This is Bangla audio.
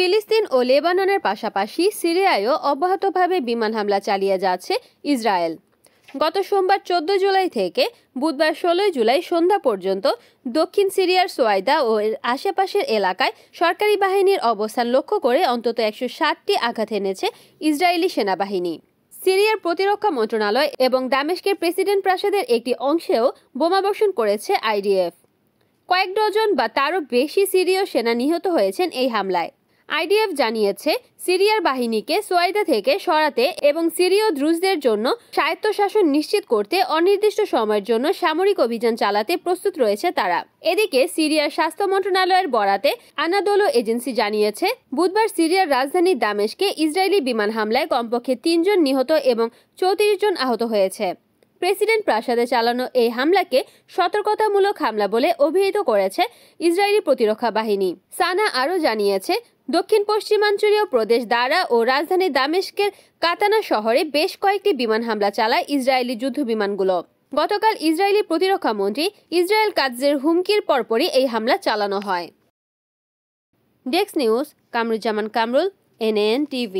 ফিলিস্তিন ও লেবাননের পাশাপাশি সিরিয়ায়ও অব্যাহতভাবে বিমান হামলা চালিয়ে যাচ্ছে ইসরায়েল। গত সোমবার 14 জুলাই থেকে বুধবার 16 জুলাই সন্ধ্যা পর্যন্ত দক্ষিণ সিরিয়ার সোয়াইদা ও এর আশেপাশের এলাকায় সরকারি বাহিনীর অবস্থান লক্ষ্য করে অন্তত 160টি আঘাত এনেছে ইসরায়েলি সেনাবাহিনী। সিরিয়ার প্রতিরক্ষা মন্ত্রণালয় এবং দামেস্কের প্রেসিডেন্ট প্রাসাদের একটি অংশেও বোমাবর্ষণ করেছে আইডিএফ। কয়েক ডজন বা তারও বেশি সিরীয় সেনা নিহত হয়েছেন এই হামলায়। আইডিএফ জানিয়েছে সিরিয়ার বাহিনীকে সোয়াইদা থেকে সরাতে এবং সিরীয় দ্রুজদের জন্য স্বায়ত্তশাসন নিশ্চিত করতে অনির্দিষ্ট সময়ের জন্য সামরিক অভিযান চালাতে প্রস্তুত রয়েছে তারা। এদিকে সিরিয়ার স্বাস্থ্য মন্ত্রণালয়ের বরাতে আনাদোলো এজেন্সি জানিয়েছে বুধবার সিরিয়ার রাজধানী দামেস্কে ইসরায়েলি বিমান হামলায় কমপক্ষে 3 জন নিহত এবং 34 জন আহত হয়েছে। প্রেসিডেন্ট প্রাসাদে চালানো এই হামলাকে সতর্কতামূলক হামলা বলে অভিহিত করেছে ইসরায়েলি প্রতিরক্ষা বাহিনী। সানা আরও জানিয়েছে দক্ষিণ পশ্চিমাঞ্চলীয় প্রদেশ দারা ও রাজধানী দামেস্কের কাতানা শহরে বেশ কয়েকটি বিমান হামলা চালায় ইসরায়েলি যুদ্ধবিমানগুলো। গতকাল ইসরায়েলি প্রতিরক্ষা মন্ত্রী ইসরায়েল কাৎজের হুমকির পরপরই এই হামলা চালানো হয়। Desk news, Kamruzzaman Kamrul, NAN TV।